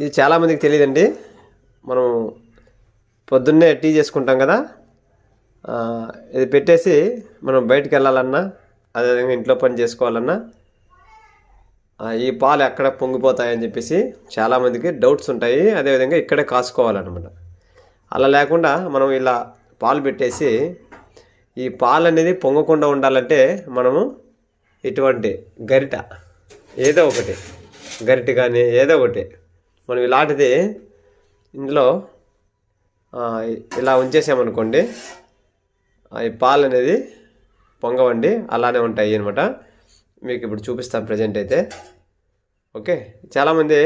ఇది చాలామందికి తెలియదండి. మనం పొద్దున్నే టీ చేసుకుంటాం కదా, ఇది పెట్టేసి మనం బయటికి వెళ్ళాలన్నా అదేవిధంగా ఇంట్లో పని చేసుకోవాలన్నా ఈ పాలు ఎక్కడ పొంగిపోతాయని చెప్పేసి చాలామందికి డౌట్స్ ఉంటాయి. అదేవిధంగా ఇక్కడే కాసుకోవాలన్నమాట. అలా లేకుండా మనం ఇలా పాలు పెట్టేసి ఈ పాలు అనేది పొంగకుండా ఉండాలంటే మనము ఇటువంటి గరిట ఏదో ఒకటి గరిటె కానీ ఏదో ఒకటి మనం ఇలాంటిది ఇందులో ఇలా ఉంచేసామనుకోండి, ఈ పాలు అనేది పొంగవండి, అలానే ఉంటాయి అనమాట. మీకు ఇప్పుడు చూపిస్తాను ప్రజెంట్ అయితే. ఓకే, చాలామంది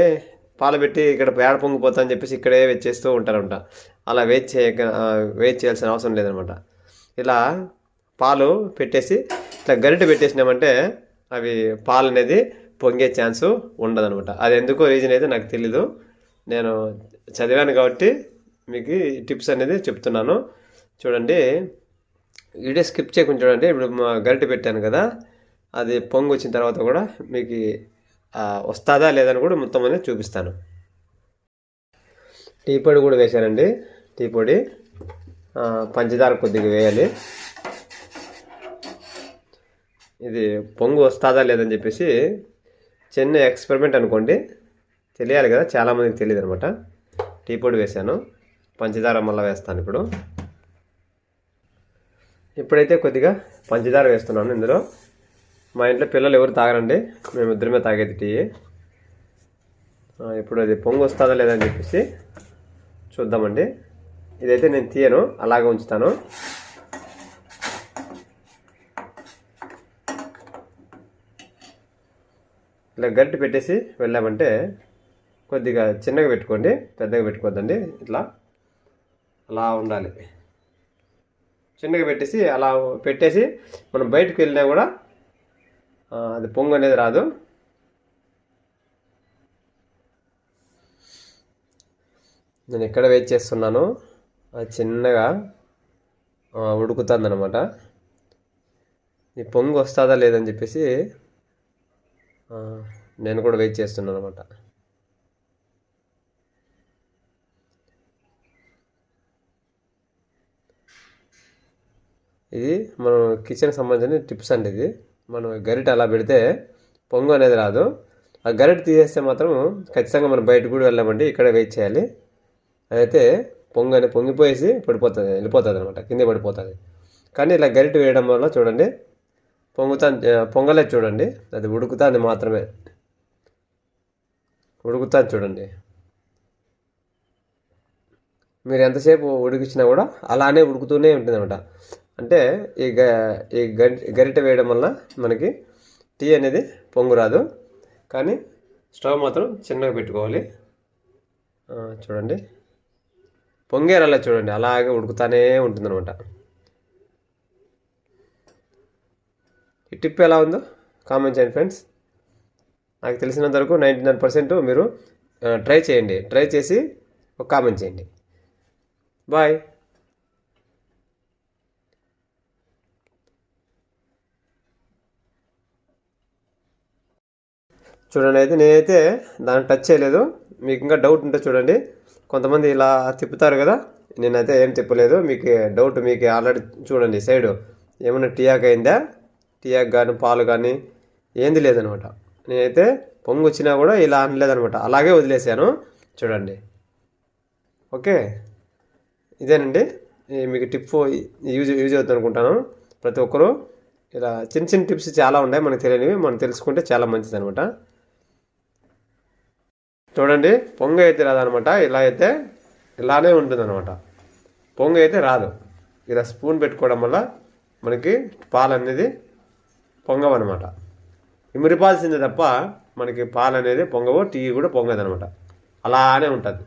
పాలు పెట్టి ఇక్కడ పేడ పొంగిపోతా అని చెప్పేసి ఇక్కడే వెయిట్ చేస్తూ ఉంటారంట. అలా వెయిట్ చేయాల్సిన అవసరం లేదనమాట. ఇలా పాలు పెట్టేసి ఇట్లా గరిటె పెట్టేసినామంటే అవి పాలు అనేది పొంగే ఛాన్సు ఉండదనమాట. అది ఎందుకో రీజన్ అయితే నాకు తెలీదు, నేను చదివాను కాబట్టి మీకు టిప్స్ అనేది చెప్తున్నాను. చూడండి, వీడియో స్కిప్ చేయకుండా చూడండి. ఇప్పుడు గరిటె పెట్టాను కదా, అది పొంగు వచ్చిన తర్వాత కూడా మీకు వస్తుందా లేదని కూడా మొత్తం అనేది చూపిస్తాను. టీ పొడి కూడా వేశానండి. టీ పొడి, పంచదార కొద్దిగా వేయాలి. ఇది పొంగు వస్తుందా లేదని చెప్పేసి చిన్న ఎక్స్పెరిమెంట్ అనుకోండి, తెలియాలి కదా, చాలామందికి తెలియదు అనమాట. టీ పొడి వేశాను, పంచదార మళ్ళీ వేస్తాను. ఇప్పుడైతే కొద్దిగా పంచదార వేస్తున్నాను ఇందులో. మా ఇంట్లో పిల్లలు ఎవరు తాగరండి, మేమిద్దరమే తాగేది టీ. ఇప్పుడు అది పొంగు వస్తుందా లేదని చెప్పేసి చూద్దామండి. ఇదైతే నేను తీయను, అలాగే ఉంచుతాను. ఇలా గరిటె పెట్టేసి వెళ్ళామంటే కొద్దిగా చిన్నగా పెట్టుకోండి, పెద్దగా పెట్టుకోవద్దండి. ఇట్లా అలా ఉండాలి. చిన్నగా పెట్టేసి అలా పెట్టేసి మనం బయటకు వెళ్ళినా కూడా అది పొంగు అనేది రాదు. నేను ఎక్కడ వెయిట్ చేస్తున్నాను, అది చిన్నగా ఉడుకుతుంది అనమాట. ఈ పొంగు వస్తుందా లేదని చెప్పేసి నేను కూడా వెయిట్ చేస్తున్నాను అనమాట. ఇది మనం కిచెన్కి సంబంధించిన టిప్స్ అండి. ఇది మనం గరిటె అలా పెడితే పొంగు అనేది రాదు. ఆ గరిటె తీసేస్తే మాత్రం ఖచ్చితంగా మనం బయటకు కూడా వెళ్ళామండి, ఇక్కడే వెయిట్ చేయాలి. అదైతే పొంగు అనేది పొంగిపోయేసి వెళ్ళిపోతుంది అనమాట, కింద పడిపోతుంది. కానీ ఇలా గరిటె వేయడం వల్ల చూడండి పొంగలేదు చూడండి, అది ఉడుకుతుంది మాత్రమే, ఉడుకుతుంది చూడండి. మీరు ఎంతసేపు ఉడికించినా కూడా అలానే ఉడుకుతూనే ఉంటుంది అనమాట. అంటే ఈ గరిటె వేయడం వల్ల మనకి టీ అనేది పొంగు రాదు. కానీ స్టవ్ మాత్రం చిన్నగా పెట్టుకోవాలి. చూడండి, పొంగేరలా చూడండి, అలాగే ఉడుకుతానే ఉంటుంది అనమాట. ఈ టిప్ ఎలా ఉందో కామెంట్ చేయండి ఫ్రెండ్స్. నాకు తెలిసినంత వరకు 99% మీరు ట్రై చేయండి. ట్రై చేసి ఒక కామెంట్ చేయండి. బాయ్. చూడండి, అయితే నేనైతే దాన్ని టచ్ చేయలేదు. మీకు ఇంకా డౌట్ ఉంటే చూడండి, కొంతమంది ఇలా తిప్పుతారు కదా, నేనైతే ఏం తిప్పలేదు. మీకు డౌట్, మీకు ఆల్రెడీ చూడండి సైడు ఏమైనా టీయాక్ అయిందా, టీయాక్ కానీ పాలు కానీ ఏంది లేదనమాట. నేనైతే పొంగు వచ్చినా కూడా ఇలా అనలేదనమాట, అలాగే వదిలేసాను. చూడండి. ఓకే, ఇదేనండి మీకు టిప్ యూజ్ అవుతుంది అనుకుంటాను. ప్రతి ఒక్కరూ ఇలా చిన్న చిన్న టిప్స్ చాలా ఉన్నాయి మనకు తెలియనివి, మనం తెలుసుకుంటే చాలా మంచిది అనమాట. చూడండి, పొంగ అయితే రాదనమాట, ఇలా అయితే ఇలానే ఉంటుంది అనమాట. పొంగ అయితే రాదు. ఇలా స్పూన్ పెట్టుకోవడం వల్ల మనకి పాలు అనేది పొంగవన్నమాట. ఇమిరిపాల్సిందే తప్ప మనకి పాలు అనేది పొంగవు, టీ కూడా పొంగదు అనమాట, అలానే ఉంటుంది.